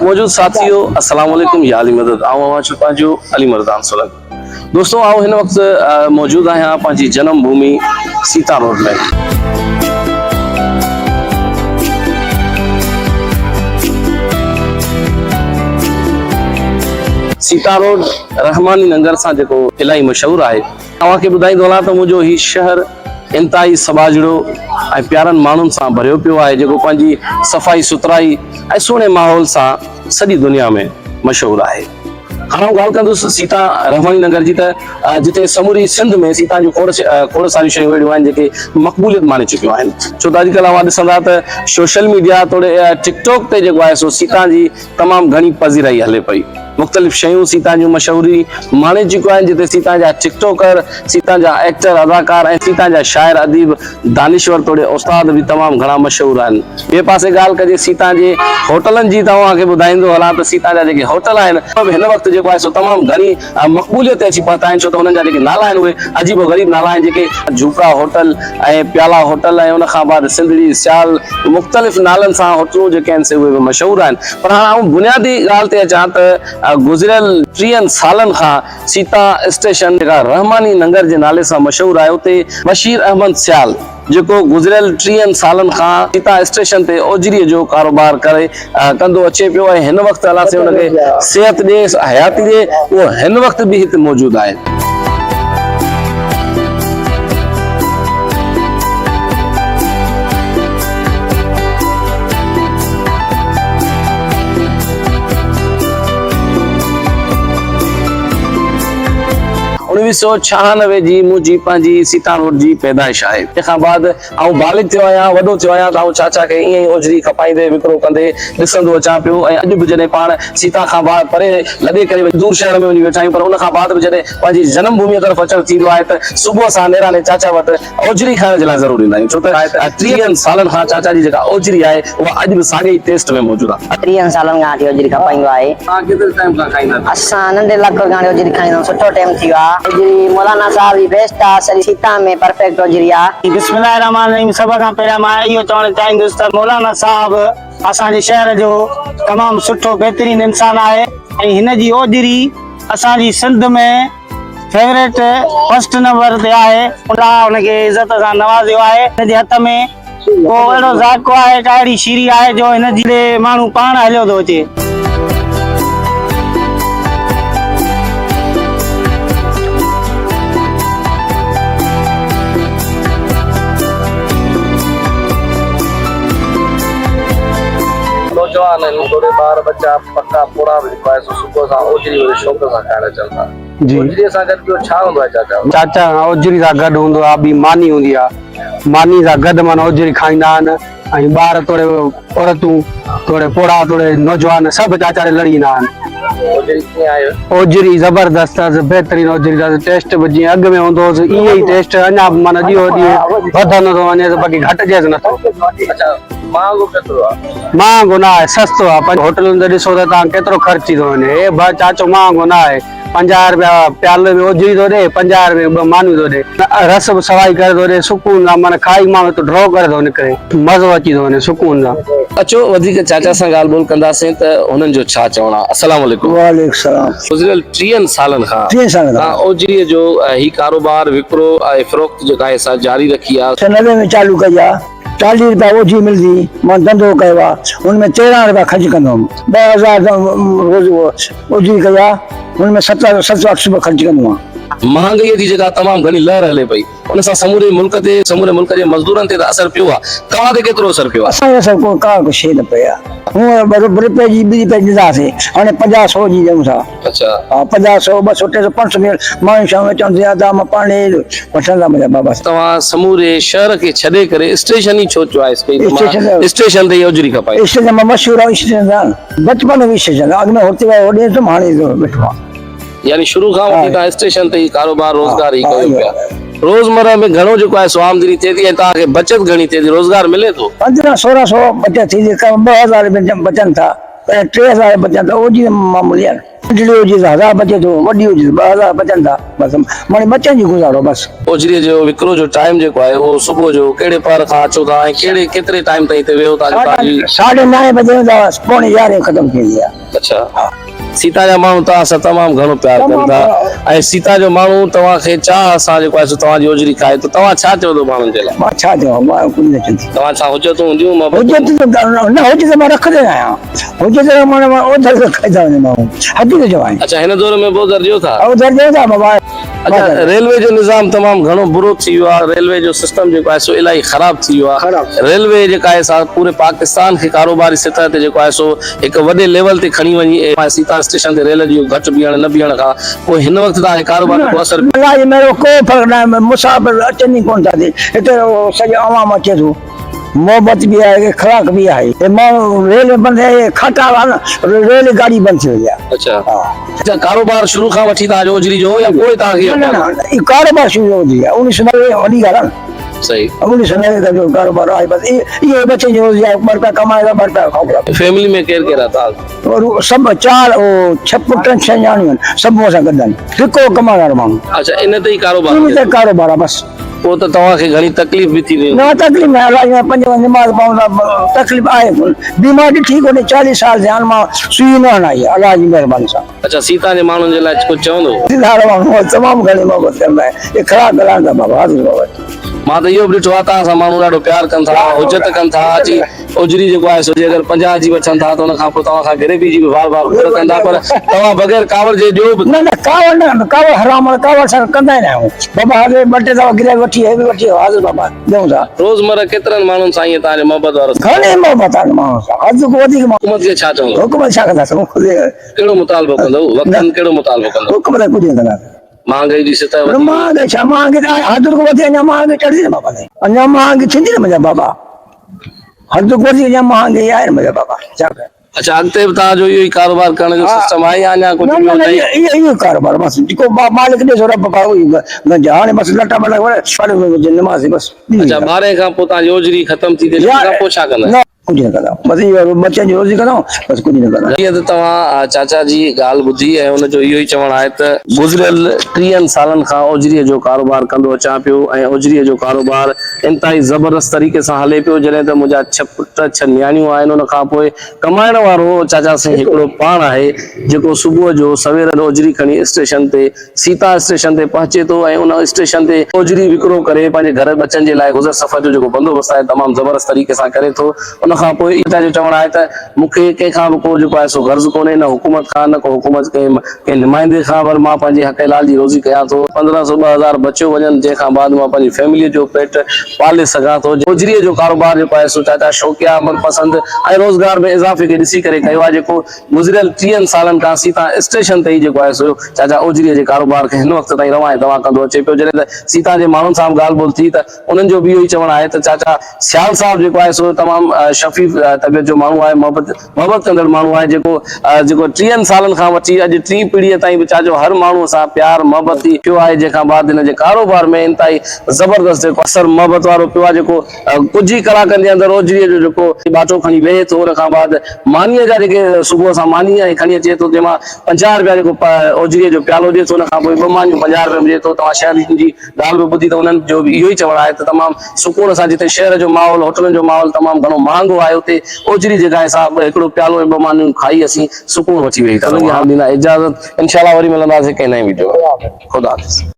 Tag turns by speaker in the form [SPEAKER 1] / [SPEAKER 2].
[SPEAKER 1] मौजूद साथियों अस्सलाम वालेकुम या अली मदद आवां छुपा जो अली मर्दान सोलंकी दोस्तों आओ हिन वक्त मौजूद आहियां पंहिंजी जन्म भूमि सीता रोड में। सीता रोड रहमानी नगर सां जेको इलाही मशहूर है। तव्हांखे ॿुधाईंदो हलां त मुंहिंजो ही शहर इंतहाई सबाजड़ो ऐं प्यारनि माण्हुनि सां भरियो पियो आहे, जेको पंहिंजी सफ़ाई सुथराई ऐं सुहिणे माहौल सां सॼी दुनिया में मशहूर आहे। हाणे ॻाल्हि कंदुसि सीता रहमानी नगर जी, त जिते समूरी सिंध में सीता जूं खोड़ सारियूं शयूं अहिड़ियूं आहिनि जेके मक़बूलियत माने चुकियूं आहिनि। छो त अॼुकल्ह अवां ॾिसंदा त सोशल मीडिया तोड़े टिकटॉक ते जेको आहे सो सीता जी तमामु घणी पज़ीराई हले पई। मुख़्तलिफ़ शयूं सीता जूं मशहूरी माने चुकियूं आहिनि, जिते सीता जा टिकटॉकर, सीता जा एक्टर अदाकार ऐं सीता जा शाइर अदीब दानिश्वर तोड़े उस्ताद भी तमामु घणा मशहूर आहिनि। ॿिए पासे ॻाल्हि कजे सीता जे होटलनि जी, तव्हांखे ॿुधाईंदो हलां त सीता जा जेके होटल आहिनि हिन वक़्तु जेको आहे सो तमामु घणी मक़बूलियत अची पहुता आहिनि। छो त हुननि जा जेके नाला आहिनि उहे अजीबो ग़रीब नाला आहिनि, जेके झूका होटल ऐं प्याला होटल ऐं उनखां बाद सिंधड़ी सियाल मुख़्तलिफ़ नालनि सां होटलूं जेके आहिनि से उहे बि मशहूर आहिनि। पर हाणे बुनियादी ॻाल्हि ते अचां त गुज़िरियल 30 सालनि खां सीता स्टेशन जेका रहमानी नगर जे नाले सां मशहूर आहे, उते बशीर अहमद सियाल जेको गुज़िरियल 30 सालनि खां सीता स्टेशन ते ओजरीअ जो कारोबार करे कंदो अचे पियो ऐं हिन वक़्तु अलाह से हुनखे सिहत ॾे, हयाती ॾे, उहो हिन वक़्तु बि हिते मौजूदु आहे। उणिवीह सौ 96 जी मुंहिंजी पंहिंजी सीता रोड जी पैदाइश आहे। तंहिंखां बाद आउं बालिग थियो आहियां, वॾो थियो आहियां, त आउं चाचा खे ईअं ई ओजरी खपाईंदे विकिरो कंदे ॾिसंदो अचां पियो। ऐं अॼु बि जॾहिं पाण सीता खां परे लॻे करे दूर शहर में वञी वेठा आहियूं, पर उनखां बाद बि जॾहिं पंहिंजी जनम भूमिअ तरफ़ अचणु थींदो आहे त सुबुह सां नेराने चाचा वटि ओजरी खाइण जे लाइ ज़रूर ईंदा आहियूं। छो त 30 सालनि खां चाचा जी जेका ओजरी आहे उहा अॼु बि साॻे ई टेस्ट में मौजूदु आहे।
[SPEAKER 2] 30 सालनि खां ओजरी खपाईंदो आहे।
[SPEAKER 1] तव्हां केतिरे टाइम खां खाईंदा आहियो?
[SPEAKER 2] असां नंढे लकड़ खां ओजरी खाईंदा, सुठो टाइम थी वियो आहे। ओजरी मौलाना साहब जी बेस्ट आहे, सॼी सीता में परफेक्ट ओजरी आहे। बिस्मिल्लाहिर्रहमानिर्रहीम। सभ खां पहिरियों मां इहो चवणु चाहींदुसि त मौलाना साहब असांजे शहर जो तमामु सुठो बहितरीन इंसान आहे ऐं हिन जी ओजरी असांजी सिंध में फेवरेट फर्स्ट नंबर ते आहे। उनखे इज़त सां नवाज़ियो आहे। हिनजे हथ में को अहिड़ो ज़ाइक़ो आहे, अहिड़ी शीरी आहे जो हिन जी माण्हू पाण हलियो थो अचे।
[SPEAKER 1] नौजवान थोड़े बार बच्चा पक्का पूरा सुबह सां ओजरी शौक़ सां खाइण चलंदा जी। ओजरी सां गॾु ॿियो छा हूंदो आहे चाचा?
[SPEAKER 3] चाचा ओजरी सां गॾु हूंदो आहे ॿी मानी हूंदी आहे। मानी सां गॾु माना ओजरी खाईंदा आहिनि ऐं ॿार थोरे औरतूं थोरे पोड़ा थोरे नौजवान सभु चाचा ॾे लड़ी ईंदा आहिनि।
[SPEAKER 1] ओजरी कीअं आहे?
[SPEAKER 3] ओजरी ज़बरदस्त आहे, बहितरीन ओजरी आहे। टेस्ट बि जीअं अॻु में हूंदो हुओ ईअं ई टेस्ट अञा माना ॾींहों ॾींहुं वधंदो थो वञे, बाक़ी घटिजेसि नथो।
[SPEAKER 1] अच्छा महांगो केतिरो आहे?
[SPEAKER 3] महांगो न आहे, सस्तो आहे। पंहिंजे होटलुनि ते ॾिसो त तव्हां केतिरो ख़र्च थी थो वञे। हे चाचो महांगो न आहे। 50 रुपया प्याले में ओजरी थो ॾे, 50 रुपए 2 मानियूं थो ॾे, रस बि सवाई करे थो ॾे, सुकून सां माना खाई माण्हू तो ड्रॉ करे थो निकिरे, मज़ो अची थो वञे सुकून सां।
[SPEAKER 1] अचो वधीक चाचा सां ॻाल्हि ॿोल कंदासीं त हुननि जो छा चवणु आहे। अस्सलाम वालेकुम।
[SPEAKER 4] वालेकुम सलाम।
[SPEAKER 1] गुज़िरियल 30 सालनि खां ओजरीअ जो ही कारोबार विकिरो ऐं फ़रोख़्त जेका आहे सा जारी रखी आहे।
[SPEAKER 4] 90 में चालू कया, 40 रुपया ओजरी मिलंदी, मां धंधो कयो आहे, हुनमें 13 रुपया ख़र्च कंदो हुउमि। 2000 रोज़ ओजरी कया, हुनमें 700-800 रुपया ख़र्च कंदो आहियां।
[SPEAKER 1] महांगाईअ जी जेका तमामु घणी लहर हले पई, उन सां समूरे मुल्क जे मज़दूरनि ते त असर पियो आहे। तव्हां ते केतिरो असर पियो आहे?
[SPEAKER 4] असांखे सभु का शइ न पई आहे। हूअं रुपए जी ॿी रुपए ॾींदासीं, हाणे 50-100 जी ॾियूं था।
[SPEAKER 1] अच्छा
[SPEAKER 4] 50-100 200 300 500 में माण्हू शाम चवंदा मां पाण वठंदा मुंहिंजा बाबा।
[SPEAKER 1] तव्हां समूरे शहर खे छॾे करे स्टेशन ई छो चॉइस कई? स्टेशन ते ओजरी खपाई।
[SPEAKER 4] स्टेशन में मशहूर आहे स्टेशन, बचपन में स्टेशन अॻु में होते होॾे त हाणे वेठो आहे।
[SPEAKER 1] यानी शुरू खां वठी तव्हां स्टेशन ते ई कारोबार रोज़गार ई कयो पिया। रोज़मर्रा में घणो जेको आहे सो आमदनी थिए थी ऐं तव्हांखे बचत घणी थिए थी, रोज़गार मिले थो?
[SPEAKER 4] 1500-1600 बचत थी थी, 2000 बचनि था, 3000 बचनि था, ओजरी मामूली आहे। नंढड़ी हुजे त 1000 बचे थो, वॾी हुजे त 2000 बचनि था बसि माने बचनि जी गुज़ारो बसि।
[SPEAKER 1] ओजरीअ जो विकिरो जो टाइम जेको आहे उहो सुबुह जो कहिड़े पहर खां अचो था ऐं केतिरे टाइम ताईं हिते वेहो था? तव्हांजी
[SPEAKER 4] 9:30 बजे त 11:45 ख़तम थींदी आहे।
[SPEAKER 1] अच्छा, सीता जा माण्हू तव्हां सां तमामु घणो प्यार कनि था ऐं सीता जो माण्हू तव्हांखे चाह सां जेको आहे सो तव्हांजी ओजरी खाए त तव्हां छा चओ था माण्हुनि जे लाइ?
[SPEAKER 4] मां छा चवां, मां कुझु न चवंदी।
[SPEAKER 1] तव्हां छा हुजतूं हूंदियूं?
[SPEAKER 4] हुजे न हुजे त मां रखंदो आहियां, हुजे त मां ओधर खाईंदा वञे माण्हू हदी थो चवां।
[SPEAKER 1] अच्छा, हिन दौर में बोधर ॾियो था?
[SPEAKER 4] ओधर ॾियो था बाबा।
[SPEAKER 1] अच्छा, रेलवे जो निज़ाम तमामु घणो बुरो थी वियो आहे, रेलवे जो सिस्टम जेको आहे सो इलाही ख़राब थी वियो आहे। रेलवे जेका आहे सा पूरे पाकिस्तान खे कारोबारी सतह ते जेको आहे सो हिकु वॾे लेवल ते खणी वञी सीता स्टेशन ते रेल जो घटि बीहण न बीहण खां पोइ हिन वक़्तु तव्हांखे कारोबार जो असर
[SPEAKER 4] अलाह मेरो को फ़र्क़ु न आहे, मुसाफ़िर अचनि ई कोन था थिए हिते, सॼो आवाम अचे थो, मोहबत भी है, खराक भी है। माण्हू रेल बंदि है, खटा वाला रेल गाड़ी बंदि थी वई आहे।
[SPEAKER 1] अच्छा, कारोबार शुरू खां वठी तव्हांजो ओजरी जो या पोइ तव्हांखे?
[SPEAKER 4] न कारोबार शुरू हो गया 1990 वॾी ॻाल्हि आहे।
[SPEAKER 1] सही,
[SPEAKER 4] 1990 का जो कारोबार आहे बसि इहो बचे जो ॿ रुपया कमाएगा, ॿ रुपया खाओ।
[SPEAKER 1] फैमिली में केरु केरु आहे तव्हां?
[SPEAKER 4] और सभु 4 6 पुट 6 न्याणियूं आहिनि, सभु मूं सां गॾु आहिनि, हिकु कमाइण माण्हू।
[SPEAKER 1] अच्छा, इन ते ई कारोबार?
[SPEAKER 4] इन ते कारोबार आहे बसि।
[SPEAKER 1] पोइ त तव्हांखे घणी तकलीफ़ बि थी वई?
[SPEAKER 4] न तकलीफ़ न, अलाह 5 वक़्त नमाज़ पढ़ंदा, तकलीफ़ आहे कोन, बीमारी ठीक होने 40 साल से हाणे मां सुई न हणाई आहे अलाह जी महिरबानी सां।
[SPEAKER 1] अच्छा, सीता जे माण्हुनि जे लाइ कुझु चवंदो?
[SPEAKER 4] सीधा माण्हू तमामु घणी मोहबत कंदा आहे, हे ख़राब ॻाल्हि आहे बाबा हाज़िर बाबा।
[SPEAKER 1] मां त इहो बि ॾिठो आहे तव्हां सां माण्हू ॾाढो प्यार कनि था, हुजत कनि था, अची ओजरी जेको आहे सो जे अगरि 50 जी वठनि था त हुन खां पोइ तव्हां खां गिरेबी जी बि वार वार कंदा, पर तव्हां बग़ैर कावड़ जे ॾियो बि
[SPEAKER 4] न कावड़ न, कावड़ हराम आहे, कावड़ सां कंदा ई न आहियूं बाबा। हाणे 2-3 दफ़ा गिरहु वठी हे बि वठी हाज़िर बाबा ॾियूं था।
[SPEAKER 1] रोज़मर्रा केतिरनि माण्हुनि सां ईअं तव्हांजो मोहबत वारो?
[SPEAKER 4] घणे मोहबत आहे माण्हुनि सां, हद खां वधीक।
[SPEAKER 1] हुकूमत खे छा चवंदो?
[SPEAKER 4] हुकूमत छा कंदासीं,
[SPEAKER 1] कहिड़ो मुतालबो कंदो? वक़्तनि कहिड़ो मुतालबो कंदो?
[SPEAKER 4] हुकूमत कुझु न कंदासीं।
[SPEAKER 1] महांगाई जी सतह वधी?
[SPEAKER 4] महांगाई छा, महांगाई हद खां वधीक अञा महांगाई चढ़ंदी न बाबा, अञा महांगाई थींदी न मुंहिंजा बाबा, हद खां वधीक अञा महांगाई आहे न मुंहिंजा बाबा, छा कयां।
[SPEAKER 1] अच्छा, अॻिते बि तव्हांजो इहो ई कारोबार करण जो सिस्टम आहे या अञा कुझु ॿियो अथई?
[SPEAKER 4] इहो कारोबार बसि जेको मालिक ॾिसो रब हाणे बसि लटा नमाज़ बसि।
[SPEAKER 1] अच्छा, 12 खां पोइ तव्हांजी ओजरी ख़तम थी थिए खां पोइ छा कंदा?
[SPEAKER 4] कुझु न कंदा, बसि इहो बच्चनि जी रोज़ी कंदा, बसि कुझु न कंदा।
[SPEAKER 1] जीअं त तव्हां चाचा जी ॻाल्हि ॿुधी ऐं हुनजो इहो ई चवणु आहे त गुज़िरियल 30 सालनि खां ओजरीअ जो कारोबार कंदो अचां पियो ऐं ओजरीअ जो कारोबार इंतहाई ज़बरदस्त तरीक़े सां हले पियो। जॾहिं त मुंहिंजा 6 पुट 6 न्याणियूं आहिनि, हुन खां पोइ कमाइण वारो चाचा सिंह हिकिड़ो पाण आहे जेको सुबुह जो सवेर ओजरी खणी स्टेशन ते सीता स्टेशन ते पहुचे थो ऐं उन स्टेशन ते ओजरी विकिरो करे पंहिंजे घर बचनि जे लाइ गुज़र सफ़र जो जेको बंदोबस्तु आहे तमामु ज़बरदस्त तरीक़े सां करे थो। उन खां पोइ इहो जो चवणु आहे त मूंखे कंहिंखां बि को जेको आहे सो गर्ज़ कोन्हे, न हुकूमत खां, न को हुकूमत कंहिं नुमाइंदे खां, पर मां पंहिंजे हक़ लाल जी रोज़ी कयां थो। 1500-2000 बचियो वञनि, जंहिंखां बाद मां पंहिंजी फैमिलीअ जो पेट पाले सघां थो। ओजरीअ जो कारोबार जेको आहे सो चाचा शौक़िया, मनपसंद ऐं रोज़गार में इज़ाफ़े खे ॾिसी करे कयो आहे, जेको गुज़िरियल 30 सालनि खां सीता स्टेशन ते ई जेको आहे सो चाचा ओजरीअ जे कारोबार खे हिन वक़्त ताईं रवां दवा कंदो अचे पियो। जॾहिं त सीता जे माण्हुनि सां ॻाल्हि ॿोल थी त उन्हनि जो बि इहो ई चवणु आहे त चाचा सियाल साहब जेको आहे सो तमामु शफ़ीफ़ तबियत जो माण्हू आहे, मोहबत कंदड़ माण्हू आहे, जेको 30 सालनि खां वठी अॼु 3 पीढ़ीअ ताईं बि चाचो हर माण्हूअ सां प्यार मोहबत थी पियो आहे, जंहिंखां बाद हिन जे कारोबार में इंतहाई ज़बरदस्त जेको असर मोहबत वारो पियो आहे, जेको कुझु ई कलाकनि जे अंदरि ओजरीअ जो जेको बाटो खणी वेहे थो। हुन खां बाद मानीअ जा जेके सुबुह सां मानी खणी अचे थो, जंहिंमां 50 रुपया जेको ओजरीअ जो प्यालो ॾिए थो, हुन खां पोइ 2 मानियूं 50 रुपए में ॾिए थो। तव्हां शहर जी ॻाल्हि बि ॿुधी त उन्हनि जो बि इहो ई चवणु आहे त तमामु सुकून सां, जिते शहर जो माहौल, होटलनि जो माहौल तमामु घणो महांगो आहे, उते ओजरी जे गाए सां हिकिड़ो प्यालो ऐं 2 मानियूं खाई असीं सुकून अची वेई। इजाज़त, इंशाल्लाह वरी मिलंदासीं कंहिं नई वीडियो। ख़ुदा हाफ़िज़।